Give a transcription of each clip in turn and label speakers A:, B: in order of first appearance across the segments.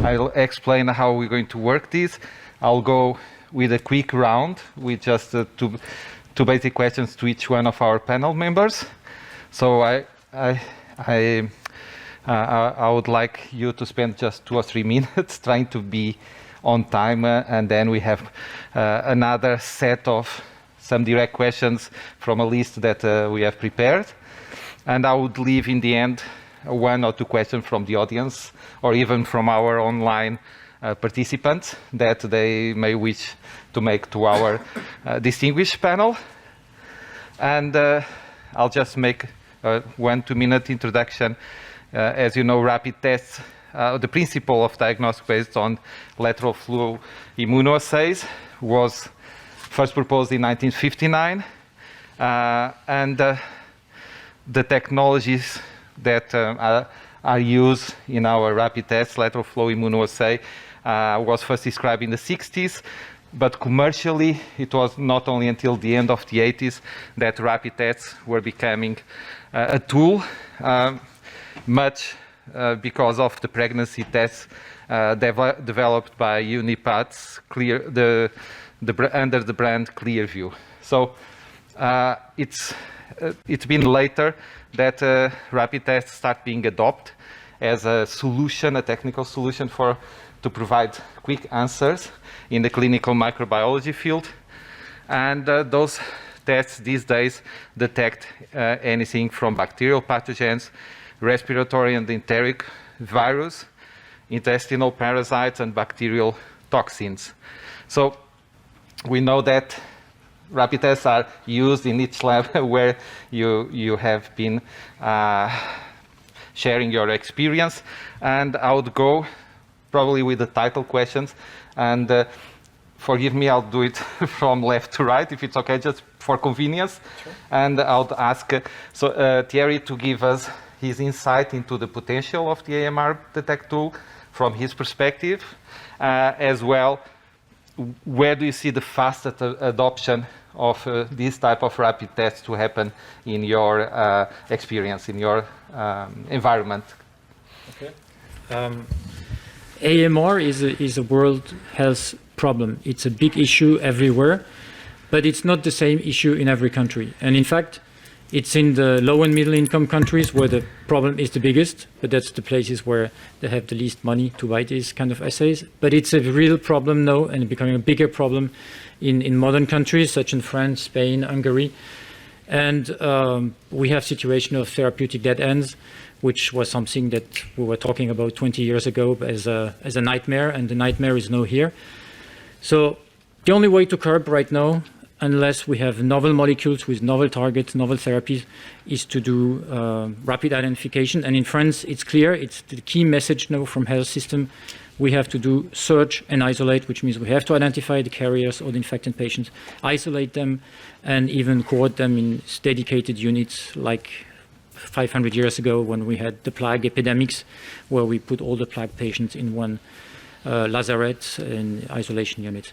A: I'll explain how we're going to work this. I'll go with a quick round with just two basic questions to each one of our panel members. So I would like you to spend just 2 or 3 minutes trying to be on time, and then we have another set of some direct questions from a list that we have prepared. And I would leave in the end 1 or 2 questions from the audience, or even from our online participants that they may wish to make to our distinguished panel. And I'll just make a 1-2 minute introduction. As you know, rapid tests, the principle of diagnosis based on lateral flow immunoassays was first proposed in 1959. And the technologies that are used in our rapid tests, lateral flow immunoassay, was first described in the 60s. But commercially, it was not only until the end of the 80s that rapid tests were becoming a tool, much because of the pregnancy tests developed by Unipat's under the brand Clearview. So it's been later that rapid tests start being adopted as a solution, a technical solution to provide quick answers in the clinical microbiology field. And those tests these days detect anything from bacterial pathogens, respiratory and enteric virus, intestinal parasites, and bacterial toxins. So we know that rapid tests are used in each lab where you have been sharing your experience. And I would go probably with the title questions. And forgive me, I'll do it from left to right, if it's okay, just for convenience. Sure. And I'll ask Thierry to give us his insight into the potential of the AMR Detect tool from his perspective, as well. Where do you see the fastest adoption of this type of rapid tests to happen in your experience, in your environment?
B: Okay. AMR is a world health problem. It's a big issue everywhere, but it's not the same issue in every country. And in fact, it's in the low and middle income countries where the problem is the biggest, but that's the places where they have the least money to buy these kind of assays. But it's a real problem now and becoming a bigger problem in modern countries such as France, Spain, Hungary. And we have situation of therapeutic dead ends, which was something that we were talking about 20 years ago as a nightmare, and the nightmare is now here. So the only way to curb right now, unless we have novel molecules with novel targets, novel therapies, is to do rapid identification. And in France, it's clear, it's the key message now from health system. We have to do search and isolate, which means we have to identify the carriers or the infected patients, isolate them, and even cohort them in dedicated units like 500 years ago when we had the plague epidemics, where we put all the plague patients in one lazaret and isolation units.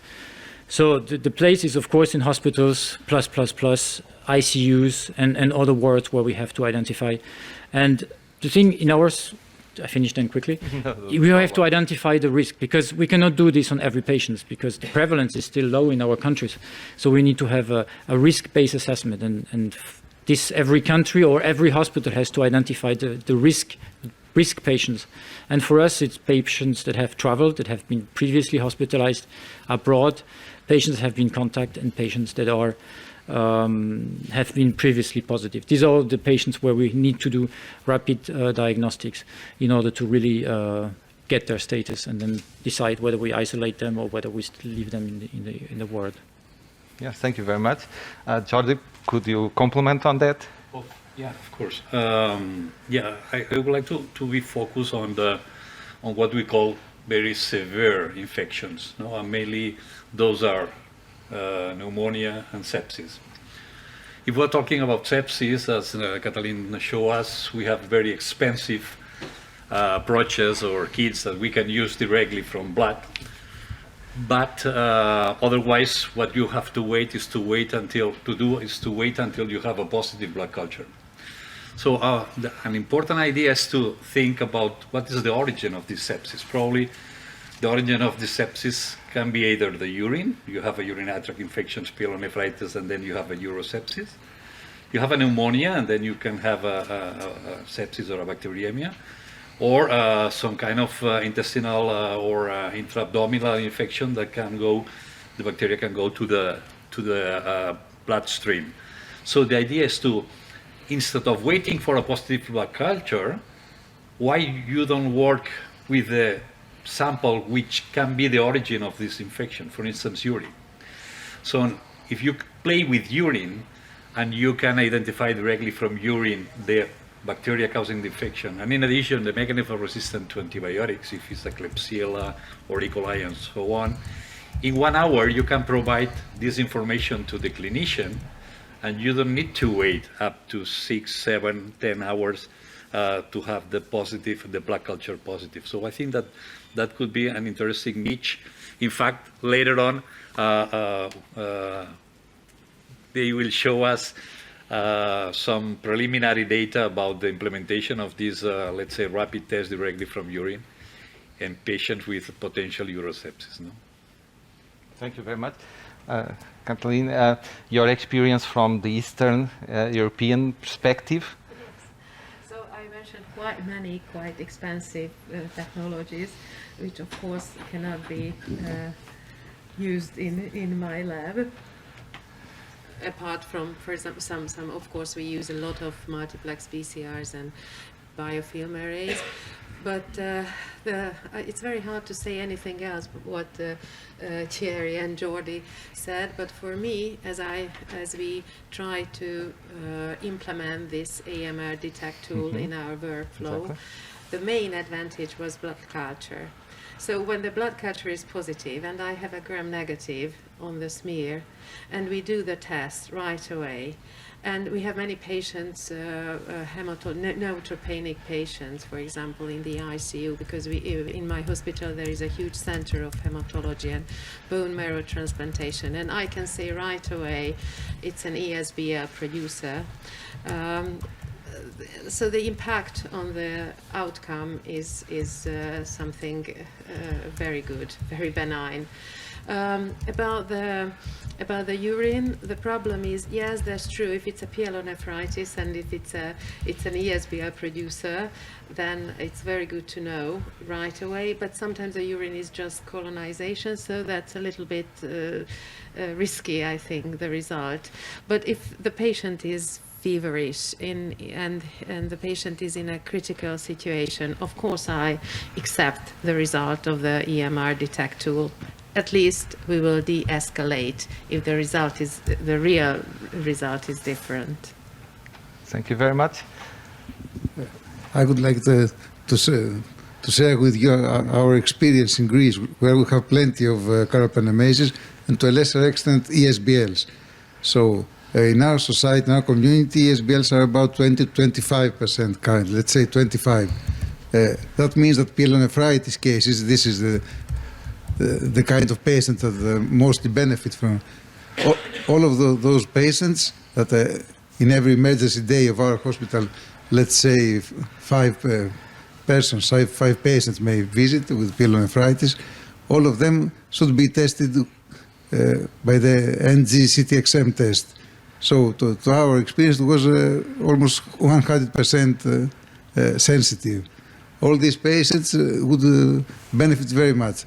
B: So the place is, of course, in hospitals, plus, ICUs, and other wards where we have to identify. And the thing in ours, I finished then quickly, we have to identify the risk, because we cannot do this on every patient, because the prevalence is still low in our countries. So we need to have a risk-based assessment, and this every country or every hospital has to identify the risk patients. And for us, it's patients that have traveled, that have been previously hospitalized abroad, patients that have been contacted, and patients that are have been previously positive. These are the patients where we need to do rapid diagnostics in order to really get their status and then decide whether we isolate them or whether we leave them in the ward.
A: Yes, thank you very much. Jordi, could you comment on that?
C: Oh, yeah, of course. I would like to be focused on what we call very severe infections. No, and mainly those are pneumonia and sepsis. If we're talking about sepsis, as Katalin showed us, we have very expensive approaches or kits that we can use directly from blood. But otherwise, what you have to wait is to wait until you have a positive blood culture. So an important idea is to think about what is the origin of this sepsis. Probably The origin of the sepsis can be either the urine, you have a urinary tract infection, pyelonephritis, and then you have a urosepsis. You have a pneumonia, and then you can have a sepsis or a bacteremia, or some kind of intestinal or intra-abdominal infection that can go, the bacteria can go to the bloodstream. So the idea is to, instead of waiting for a positive blood culture, why you don't work with the sample which can be the origin of this infection, for instance, urine. So if you play with urine and you can identify directly from urine the bacteria causing the infection, and in addition the mechanism resistant to antibiotics, if it's a Klebsiella or E. coli and so on, in 1 hour you can provide this information to the clinician, and you don't need to wait up to 6, 7, 10 hours to have the positive, the blood culture positive. So I think that that could be an interesting niche. In fact, later on, they will show us some preliminary data about the implementation of this, let's say, rapid test directly from urine in patients with potential urosepsis. No?
A: Thank you very much. Kathleen, your experience from the Eastern European perspective?
D: So I mentioned quite many quite expensive technologies, which of course cannot be used in my lab. Apart from, for example, some of course we use a lot of multiplex PCRs and biofilm arrays, but it's very hard to say anything else but what Thierry and Jordi said. But for me, as we try to implement this AMR detect tool in our workflow,
A: Exactly.
D: the main advantage was blood culture. So when the blood culture is positive and I have a gram negative on the smear, and we do the test right away, and we have many patients, neutropenic patients, for example, in the ICU, because in my hospital there is a huge center of hematology and bone marrow transplantation, and I can say right away it's an ESBL producer. So the impact on the outcome is something very good, very benign. About the urine, the problem is, yes, that's true. If it's a pyelonephritis and if it's an ESBL producer, then it's very good to know right away. But sometimes the urine is just colonization, so that's a little bit risky, I think, the result. But if the patient is feverish and the patient is in a critical situation, of course I accept the result of the EMR detect tool. At least we will de-escalate if the real result is different.
A: Thank you very much.
E: I would like to share with you our experience in Greece, where we have plenty of carbapenemases and to a lesser extent ESBLs. So in our society, in our community, ESBLs are about 20-25% currently, let's say 25. That means that pyelonephritis cases, this is the kind of patient that mostly benefit from. All of those patients that in every emergency day of our hospital, let's say five patients may visit with pyelonephritis, all of them should be tested by the NG CTXM test. So to our experience, it was almost 100% sensitive. All these patients would benefit very much.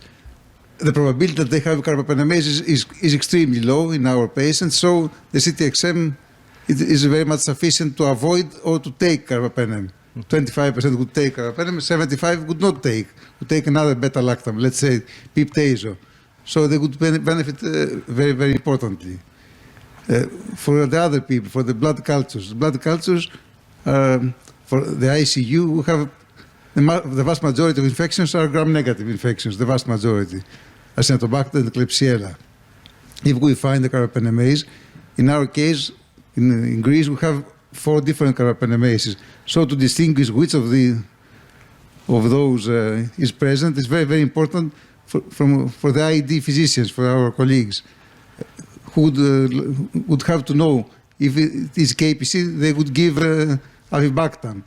E: The probability that they have carbapenemases is extremely low in our patients, so the CTXM is very much sufficient to avoid or to take carbapenem. 25% would take carbapenem, 75% would not take, would take another beta-lactam, let's say piptazo. So they would benefit very, very importantly. For the other people, for the blood cultures for the ICU, we have the vast majority of infections are gram-negative infections, the vast majority, Acinetobacter and Klebsiella. If we find the carbapenemase, in our case, in Greece, we have 4 different carbapenemases. So to distinguish which of those is present is very, very important for the ID physicians, for our colleagues, who would have to know if it is KPC, they would give avibactam.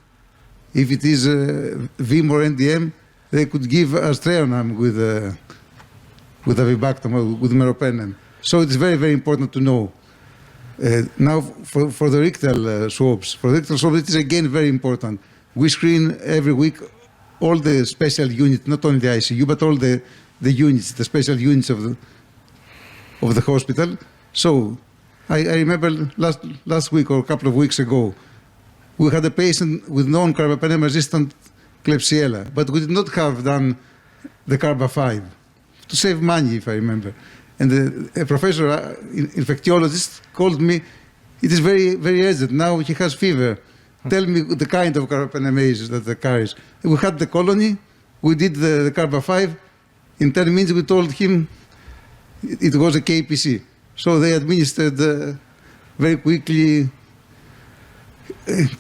E: If it is VIM or NDM, they could give aztreonam with avibactam or with meropenem. So it's very, very important to know. Now, for the rectal swabs, it is again very important. We screen every week all the special units, not only the ICU, but all the units, the special units of the hospital. So I remember last week or a couple of weeks ago, we had a patient with non-carbapenem-resistant Klebsiella, but we did not have done the Carba-5 to save money, if I remember. And a professor, infectiologist, called me. It is very, very urgent. Now he has fever. Tell me the kind of carbapenemase that the carries. We had the colony. We did the Carba-5. In 10 minutes, we told him it was a KPC. So they administered very quickly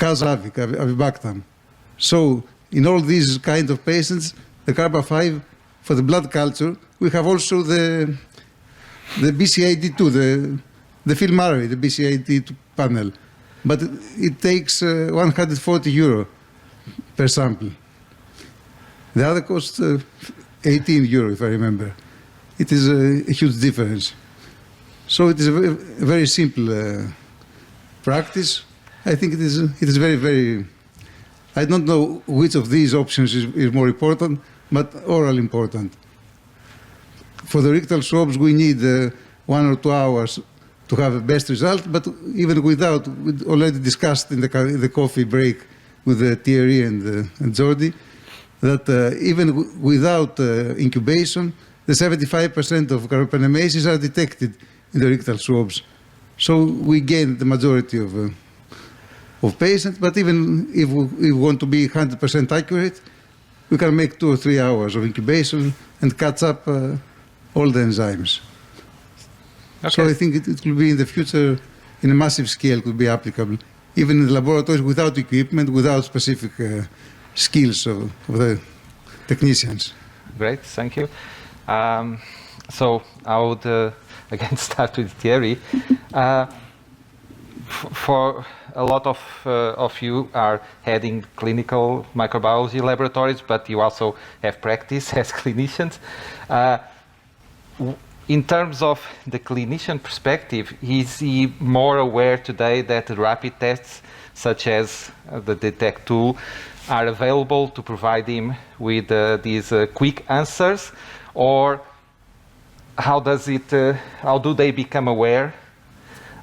E: Calzavic, avibactam. So in all these kind of patients, the Carba-5 for the blood culture, we have also the BCID2, the FilmArray, the BCID2 panel. But it takes €140 per sample. The other costs €18, if I remember. It is a huge difference. So it is a very simple practice. I think it is very, very, I don't know which of these options is more important, but oral important. For the rectal swabs, we need 1 or 2 hours to have the best result, but even without, we already discussed in the coffee break with Thierry and Jordi, that even without incubation, the 75% of carbapenemases are detected in the rectal swabs. So we gain the majority of patients, but even if we want to be 100% accurate, we can make 2 or 3 hours of incubation and catch up all the enzymes. Okay. So I think it will be in the future, in a massive scale, could be applicable, even in the laboratories without equipment, without specific skills of the technicians.
A: Great, thank you. So I would again start with Thierry. For a lot of you are heading clinical microbiology laboratories, but you also have practice as clinicians. In terms of the clinician perspective, is he more aware today that rapid tests such as the DETECT tool are available to provide him with these quick answers, or how do they become aware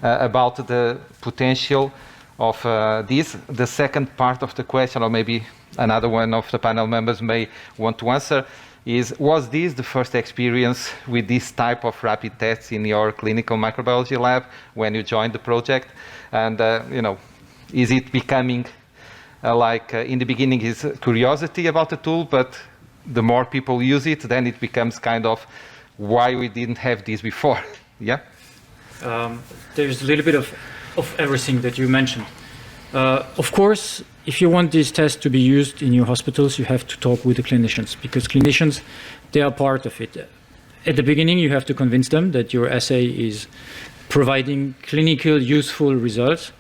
A: about the potential of this? The second part of the question, or maybe another one of the panel members may want to answer, is, was this the first experience with this type of rapid tests in your clinical microbiology lab when you joined the project? And is it becoming in the beginning is curiosity about the tool, but the more people use it, then it becomes kind of why we didn't have this before? Yeah?
B: There's a little bit of everything that you mentioned. Of course, if you want these tests to be used in your hospitals, you have to talk with the clinicians, because clinicians, they are part of it. At the beginning, you have to convince them that your assay is providing clinical useful results.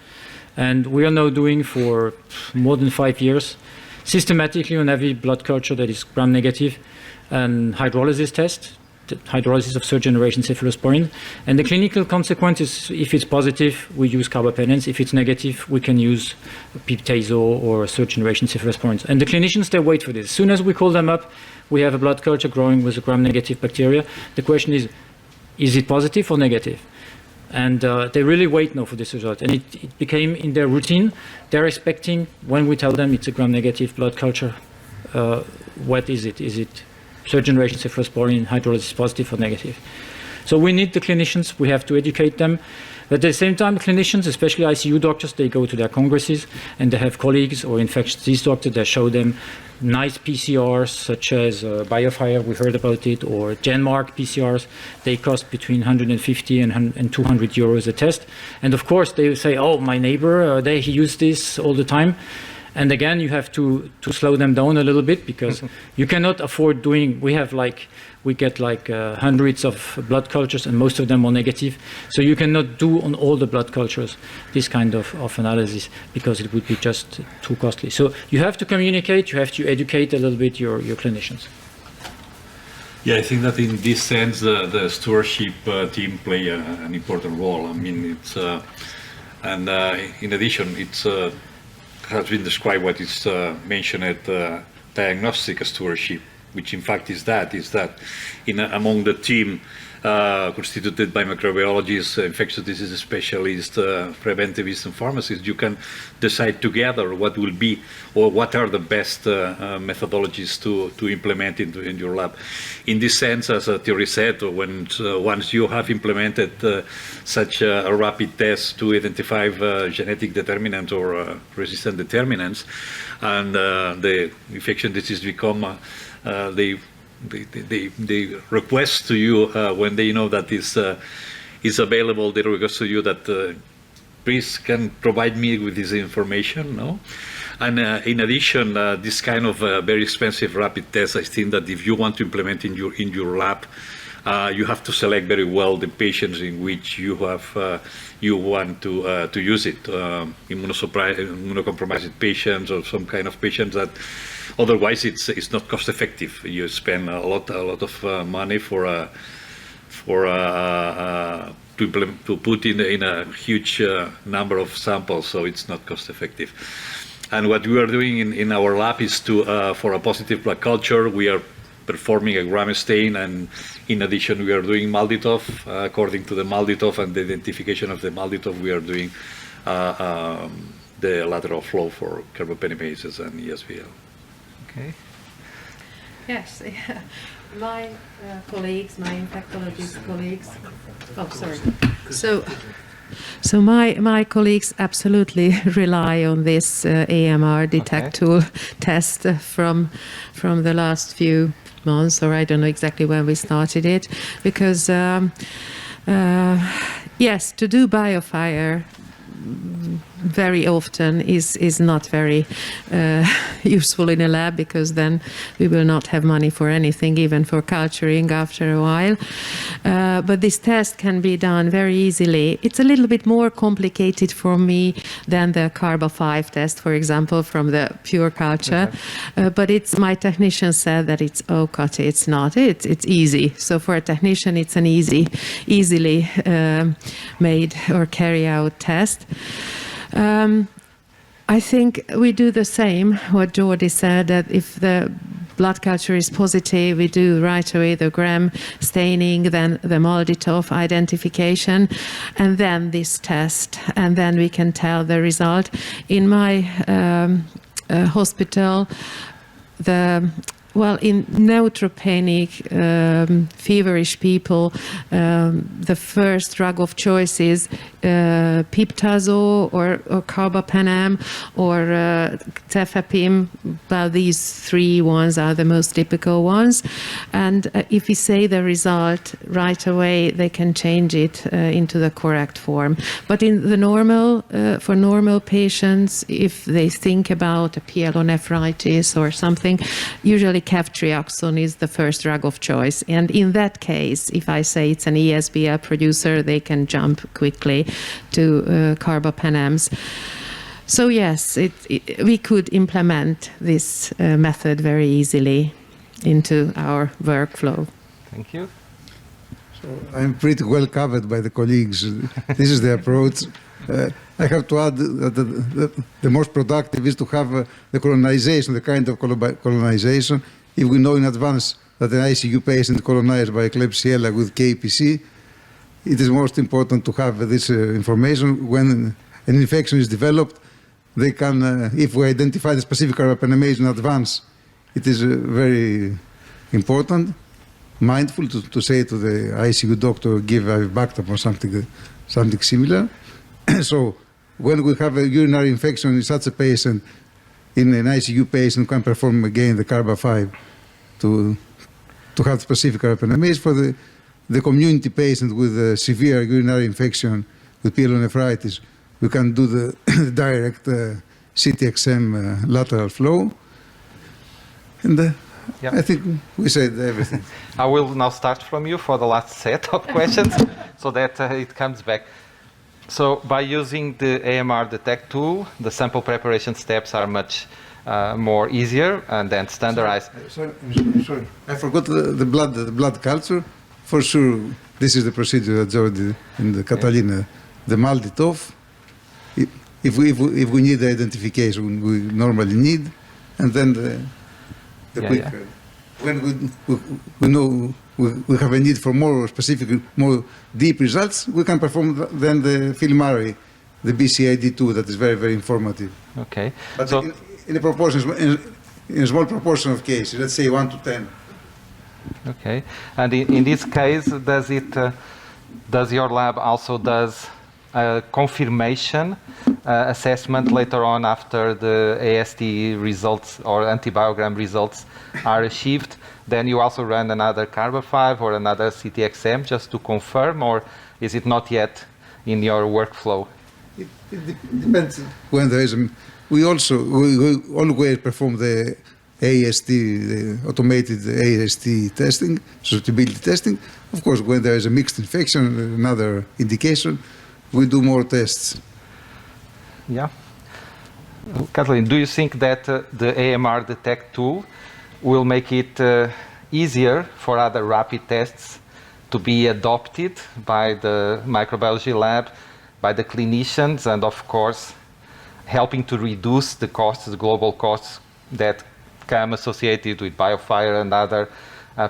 B: And we are now doing for more than 5 years, systematically on every blood culture that is gram-negative, and hydrolysis test, the hydrolysis of third-generation cephalosporin. And the clinical consequence is, if it's positive, we use carbapenems. If it's negative, we can use piptazo or third-generation cephalosporins. And the clinicians, they wait for this. As soon as we call them up, we have a blood culture growing with a gram-negative bacteria. The question is it positive or negative? And they really wait now for this result. And it became in their routine. They're expecting, when we tell them it's a gram-negative blood culture, what is it? Is it third-generation cephalosporin, hydrolysis positive or negative? So we need the clinicians. We have to educate them. But at the same time, clinicians, especially ICU doctors, they go to their congresses and they have colleagues or infectious disease doctors that show them nice PCRs, such as BioFire, we heard about it, or GenMark PCRs. They cost between 150 and 200 euros a test. And of course, they say, oh, my neighbor, he used this all the time. And again, you have to slow them down a little bit, because you cannot afford doing, we get hundreds of blood cultures, and most of them are negative. So you cannot do on all the blood cultures this kind of analysis, because it would be just too costly. So you have to communicate, you have to educate a little bit your clinicians.
C: Yeah, I think that in this sense, the stewardship team play an important role. I mean, it's and in addition, it's has been described what is mentioned at diagnostic stewardship, which in fact is that among the team constituted by microbiologists, infectious disease specialists, preventivists, and pharmacists, you can decide together what will be or what are the best methodologies to implement in your lab. In this sense, as Thierry said, once you have implemented such a rapid test to identify genetic determinants or resistant determinants, and the infection disease become they request to you when they know that is available. They request to you that please can provide me with this information. No, and in addition, this kind of very expensive rapid test, I think that if you want to implement in your lab, you have to select very well the patients in which you want to use it. Immunocompromised patients or some kind of patients that otherwise it's not cost effective. You spend a lot of money to put in a huge number of samples, so it's not cost effective. And what we are doing in our lab is for a positive blood culture, we are performing a gram stain, and in addition we are doing MALDI-TOF. According to the MALDI-TOF and the identification of the MALDI-TOF, we are doing the lateral flow for carbopenimases and ESBL.
A: Okay.
D: Yes, my colleagues, my infectologist colleagues. Oh, sorry. So my colleagues absolutely rely on this AMR detect tool test from the last few months, or I don't know exactly when we started it, because yes, to do biofire very often is not very useful in a lab, because then we will not have money for anything, even for culturing after a while. But this test can be done very easily. It's a little bit more complicated for me than the Carba-5 test, for example, from the pure culture. But my technician said that it's it's not. It's easy. So for a technician, it's an easily made or carry out test. I think we do the same, what Jordi said, that if the blood culture is positive, we do right away the gram staining, then the MALDI-TOF identification, and then this test, and then we can tell the result. In my hospital, in neutropenic, feverish people, the first drug of choice is piptazo or carbapenem or tefepim. Well, these three ones are the most typical ones. And if we say the result right away, they can change it into the correct form. But in the for normal patients, if they think about a pyelonephritis or something, usually ceftriaxone is the first drug of choice. And in that case, if I say it's an ESBL producer, they can jump quickly to carbapenems. So yes, we could implement this method very easily into our workflow.
A: Thank you.
E: So I'm pretty well covered by the colleagues. This is the approach. I have to add that the most productive is to have the colonization, the kind of colonization. If we know in advance that an ICU patient colonized by Klebsiella with KPC, it is most important to have this information. When an infection is developed, they can, if we identify the specific carbapenemase in advance, it is very important, mindful to say to the ICU doctor, give avibactam or something similar. So when we have a urinary infection in such a patient, in an ICU patient, can perform again the Carba-5 to have specific carbapenemase. For the community patient with a severe urinary infection with pyelonephritis, we can do the direct CTXM lateral flow. And
A: Yep.
E: I think we said everything.
A: I will now start from you for the last set of questions so that it comes back. So by using the AMR detect tool, the sample preparation steps are much more easier and then standardized.
E: Sorry. I forgot the blood culture. For sure, this is the procedure that Joe did in the Catalina. The MALDI TOF. If we need the identification, we normally need, and then the quick. When we know we have a need for more specific, more deep results, we can perform then the FilmArray, the BCID2, that is very, very informative.
A: Okay.
E: But
A: So
E: in a proportion, in a small proportion of cases, let's say 1 to 10.
A: okay. And in this case, does your lab also does a confirmation assessment later on after the AST results or antibiogram results are achieved? Then you also run another Carba5 or another CTXM just to confirm, or is it not yet in your workflow?
E: It depends when there is. We always perform the AST, the automated AST testing, susceptibility testing. Of course, when there is a mixed infection, another indication, we do more tests.
A: Yeah. Kathleen, do you think that the AMR detect tool will make it easier for other rapid tests to be adopted by the microbiology lab, by the clinicians, and of course, helping to reduce the costs, the global costs that come associated with BioFire and other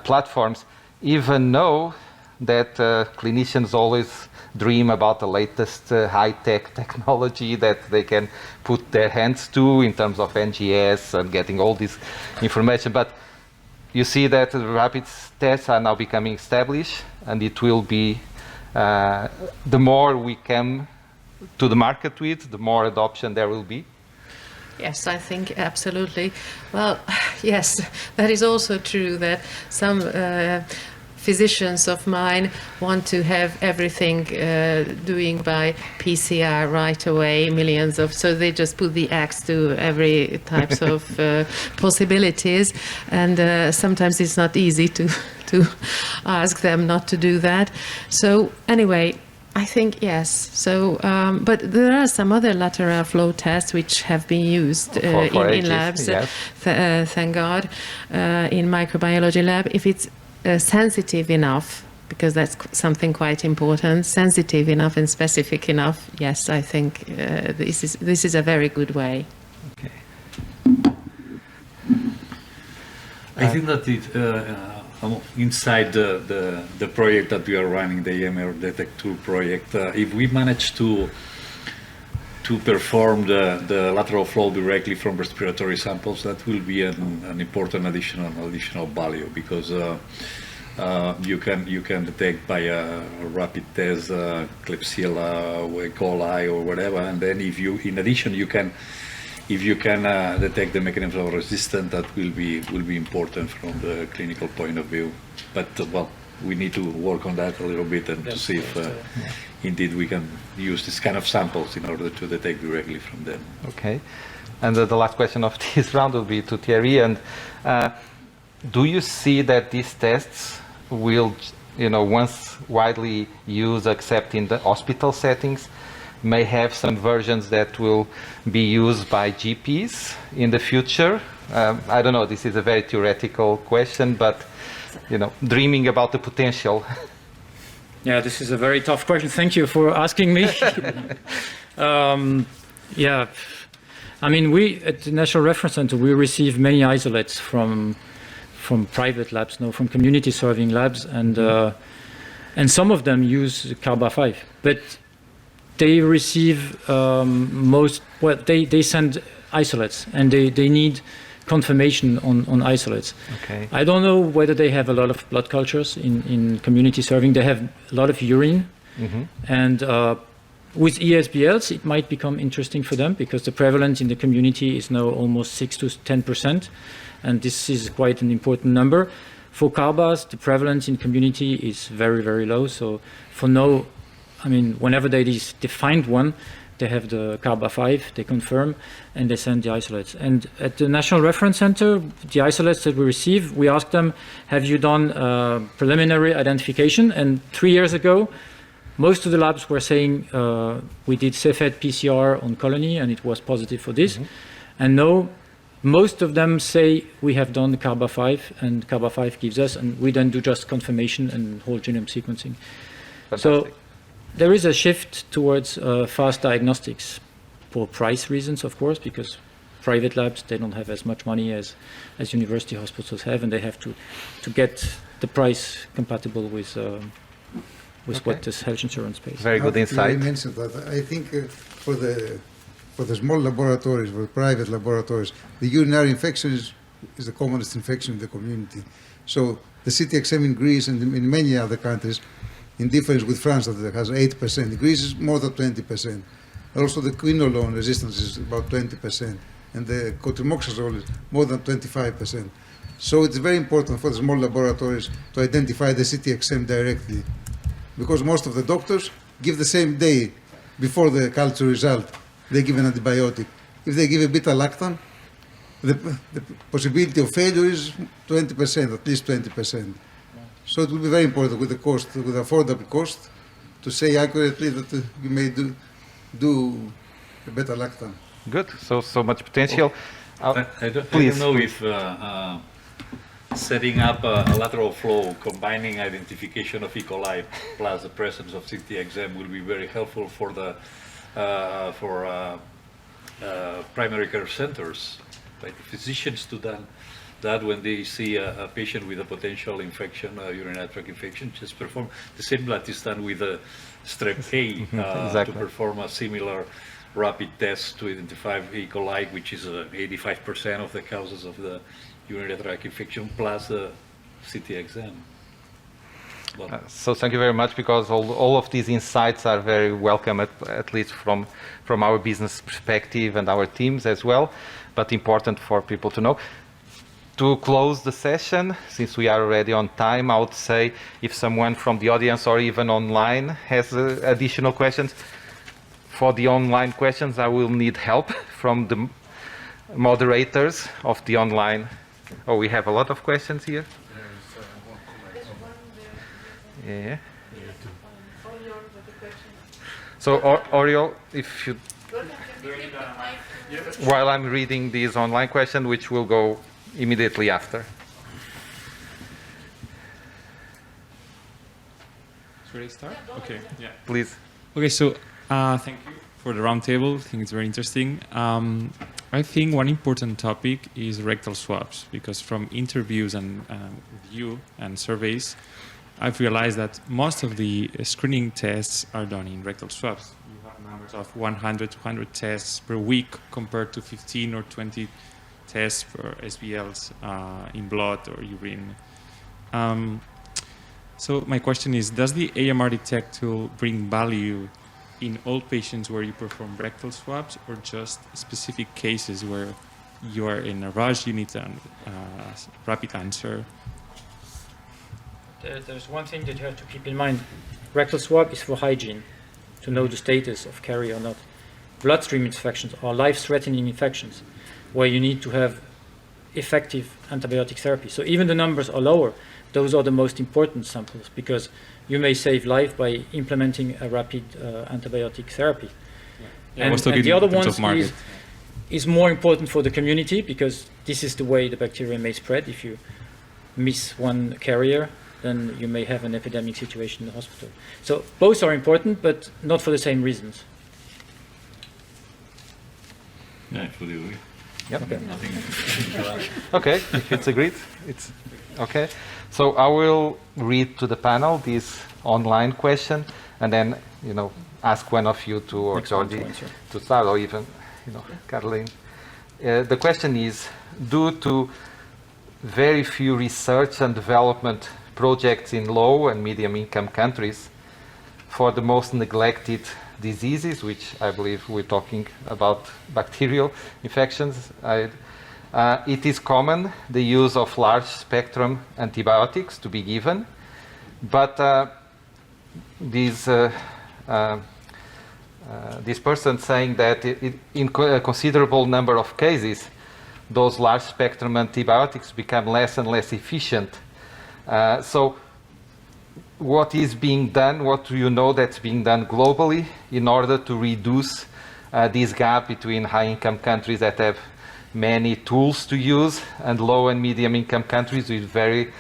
A: platforms, even though that clinicians always dream about the latest high-tech technology that they can put their hands to in terms of NGS and getting all this information. But you see that the rapid tests are now becoming established, and it will be, the more we come to the market with, the more adoption there will be.
D: Yes, I think absolutely. Well, yes, that is also true that some physicians of mine want to have everything doing by PCR right away, millions of, so they just put the X to every types of possibilities, and sometimes it's not easy to ask them not to do that. So anyway, I think yes. So, but there are some other lateral flow tests which have been used in labs.
A: Yes.
D: Thank God, in microbiology lab, if it's sensitive enough, because that's something quite important, sensitive enough and specific enough. Yes, I think this is a very good way.
A: Okay.
C: I think that inside the project that we are running, the AMR Detect Tool project, if we manage to perform the lateral flow directly from respiratory samples, that will be an important additional value, because you can detect by a rapid test Klebsiella, E. coli, or whatever, and then if you can detect the mechanism of resistance, that will be important from the clinical point of view. But well, we need to work on that a little bit and to see if indeed we can use this kind of samples in order to detect directly from them.
A: Okay. And the last question of this round will be to Thierry. And do you see that these tests will, once widely used, except in the hospital settings, may have some versions that will be used by GPs in the future? I don't know, this is a very theoretical question, but dreaming about the potential.
B: Yeah, this is a very tough question. Thank you for asking me. Yeah, I mean, we at the National Reference Center, we receive many isolates from private labs, from community serving labs, and some of them use Carba5, but they receive they send isolates, and they need confirmation on isolates.
A: Okay.
B: I don't know whether they have a lot of blood cultures in community serving. They have a lot of urine, and with ESBLs, it might become interesting for them, because the prevalence in the community is now almost 6 to 10%, and this is quite an important number. For Carbas, the prevalence in community is very, very low. So for now, I mean, whenever they find one, they have the Carba-5, they confirm, and they send the isolates. And at the National Reference Center, the isolates that we receive, we ask them, have you done preliminary identification? And 3 years ago, most of the labs were saying we did Cepheid PCR on colony and it was positive for this. And now most of them say we have done Carba-5 and Carba-5 gives us, and we then do just confirmation and whole genome sequencing.
A: Fantastic.
B: So there is a shift towards fast diagnostics for price reasons, of course, because private labs, they don't have as much money as university hospitals have, and they have to get the price compatible with what this health insurance pays.
A: Very good insight.
E: I mentioned that. I think for the small laboratories, for private laboratories, the urinary infection is the commonest infection in the community. So the CTXM in Greece and in many other countries, in difference with France that has 8%, in Greece is more than 20%. Also the quinolone resistance is about 20%, and the cotrimoxazole is more than 25%. So it's very important for the small laboratories to identify the CTXM directly, because most of the doctors give the same day before the culture result, they give an antibiotic. If they give a beta-lactam, the possibility of failure is 20%, at least 20%. So it will be very important with the cost, with affordable cost, to say accurately that you may do a beta-lactam.
A: Good. So much potential.
C: I don't
A: Please.
C: know if setting up a lateral flow, combining identification of E. coli plus the presence of CTXM will be very helpful for the primary care centers, like physicians to that when they see a patient with a potential infection, urinary tract infection, just perform the same that is done with a strep A
A: Exactly.
C: to perform a similar rapid test to identify E. coli, which is 85% of the causes of the urinary tract infection, plus the CTXM.
A: So thank you very much, because all of these insights are very welcome, at least from our business perspective and our teams as well, but important for people to know. To close the session, since we are already on time, I would say if someone from the audience or even online has additional questions, for the online questions I will need help from the moderators of the online. Oh, we have a lot of questions here. Yeah. So, Oriol, if you, while I'm reading these online questions, which will go immediately after.
F: Should I start? Okay, yeah.
A: Please.
F: Okay, so thank you for the roundtable. I think it's very interesting. I think one important topic is rectal swabs, because from interviews and with you and surveys, I've realized that most of the screening tests are done in rectal swabs. You have numbers of 100, 200 tests per week compared to 15 or 20 tests for SBLs in blood or urine. So my question is, does the AMR Detect tool bring value in all patients where you perform rectal swabs, or just specific cases where you are in a rush, you need a rapid answer?
B: There's one thing that you have to keep in mind. Rectal swab is for hygiene, to know the status of carrier or not. Bloodstream infections are life-threatening infections where you need to have effective antibiotic therapy. So even the numbers are lower, those are the most important samples, because you may save life by implementing a rapid antibiotic therapy.
F: Yeah,
B: And the other one is more important for the community, because this is the way the bacteria may spread. If you miss one carrier, then you may have an epidemic situation in the hospital. So both are important, but not for the same reasons.
C: Yeah, I fully agree.
A: Yep. Okay, if it's agreed, it's okay. So I will read to the panel this online question, and then ask one of you to, or Jordi, to start, or even Caroline. The question is: due to very few research and development projects in low and medium income countries for the most neglected diseases, which I believe we're talking about bacterial infections, it is common the use of large spectrum antibiotics to be given, but these this person saying that in a considerable number of cases, those large spectrum antibiotics become less and less efficient. So what is being done, what do you know that's being done globally in order to reduce this gap between high-income countries that have many tools to use and low and medium-income countries with very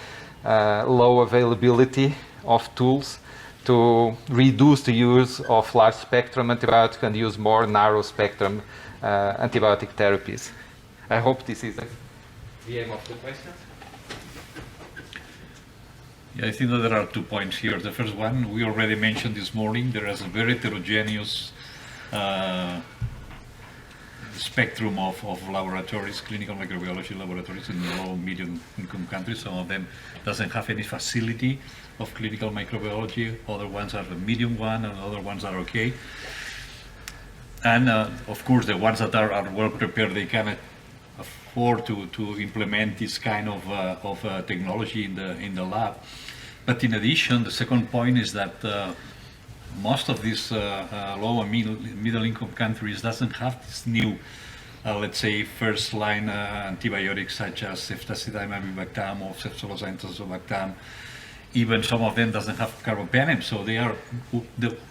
A: low availability of tools, to reduce the use of large-spectrum antibiotics and use more narrow-spectrum antibiotic therapies? I hope this is the aim of the question.
C: Yeah, I think that there are 2 points here. The first one, we already mentioned this morning, there is a very heterogeneous spectrum of laboratories, clinical microbiology laboratories in low, medium income countries. Some of them doesn't have any facility of clinical microbiology. Other ones are the medium one, and other ones are okay. And of course, the ones that are well prepared, they can afford to implement this kind of technology in the lab. But in addition, the second point is that most of these low and middle income countries doesn't have this new, let's say, first line antibiotics such as ceftazidime, avibactam, or ceftolozane, tazobactam. Even some of them doesn't have carbapenem, so they are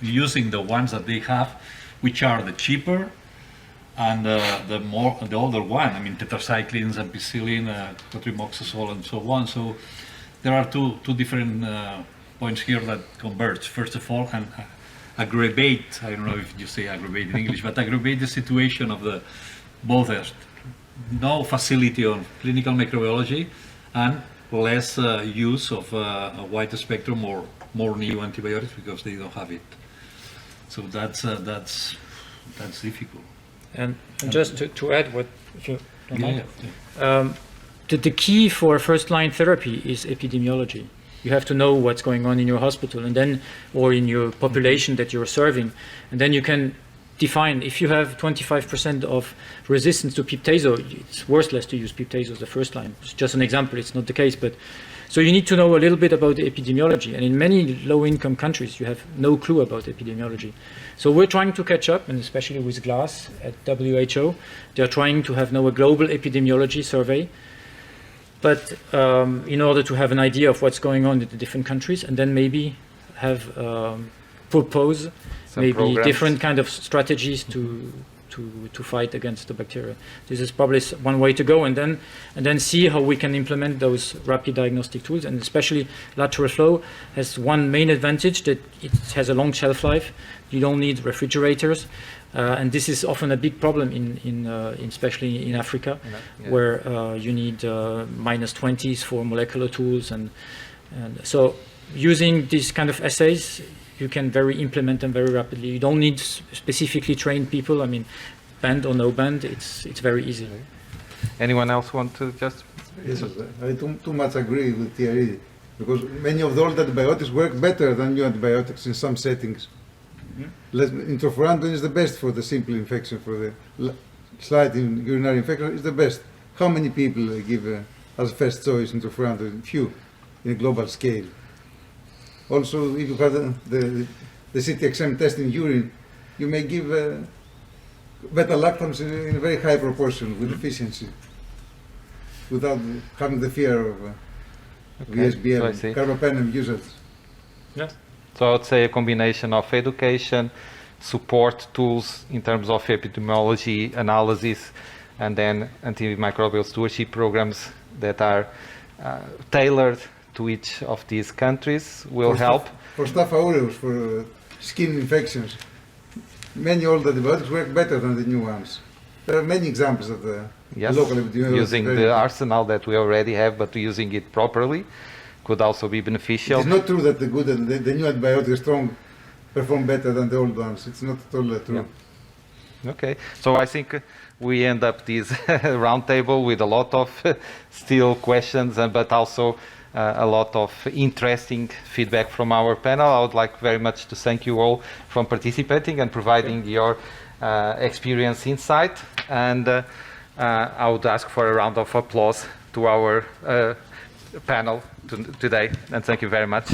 C: using the ones that they have, which are the cheaper and the older one. I mean, tetracyclines, ampicillin, cotrimoxazole, and so on. So there are two different points here that converge. First of all, and aggravate, I don't know if you say aggravate in English, but aggravate the situation of the both no facility on clinical microbiology and less use of a wide spectrum or more new antibiotics because they don't have it. So that's difficult.
B: And just to add what, if you don't mind,
C: Yeah.
B: the key for first-line therapy is epidemiology. You have to know what's going on in your hospital and then, or in your population that you're serving, and then you can define. If you have 25% of resistance to piptazo, it's worthless to use piptazo as the first line. It's just an example. It's not the case, but so you need to know a little bit about the epidemiology. And in many low-income countries, you have no clue about epidemiology. So we're trying to catch up, and especially with GLASS at WHO, they're trying to have now a global epidemiology survey. But in order to have an idea of what's going on in the different countries, and then maybe have propose
A: Some
B: maybe
A: programs.
B: different kind of strategies to fight against the bacteria. This is probably one way to go, and then see how we can implement those rapid diagnostic tools. And especially lateral flow has one main advantage, that it has a long shelf life. You don't need refrigerators. And this is often a big problem especially in Africa, where you need minus 20s for molecular tools, and so using these kind of assays, you can implement them very rapidly. You don't need specifically trained people. I mean, band or no band, it's very easy.
A: Anyone else want to just?
E: Yes, I too much agree with Thierry, because many of the old antibiotics work better than new antibiotics in some settings. Interferon is the best for the simple infection, for the slight urinary infection is the best. How many people give as first choice interferon? Few, in a global scale. Also, if you have the CTXM test in urine, you may give beta-lactams in a very high proportion with efficiency, without having the fear of VSBL,
A: so
E: carbapenem usage.
B: Yeah.
A: So I would say a combination of education, support tools in terms of epidemiology analysis, and then antimicrobial stewardship programs that are tailored to each of these countries will help.
E: For Staph aureus, for skin infections, many old antibiotics work better than the new ones. There are many examples of the local epidemiology.
A: Using the arsenal that we already have, but using it properly could also be beneficial.
E: It's not true that the new antibiotics perform better than the old ones. It's not at all true.
A: Yeah. Okay, so I think we end up this roundtable with a lot of still questions, but also a lot of interesting feedback from our panel. I would like very much to thank you all for participating and providing your experience insight. And I would ask for a round of applause to our panel today. And thank you very much.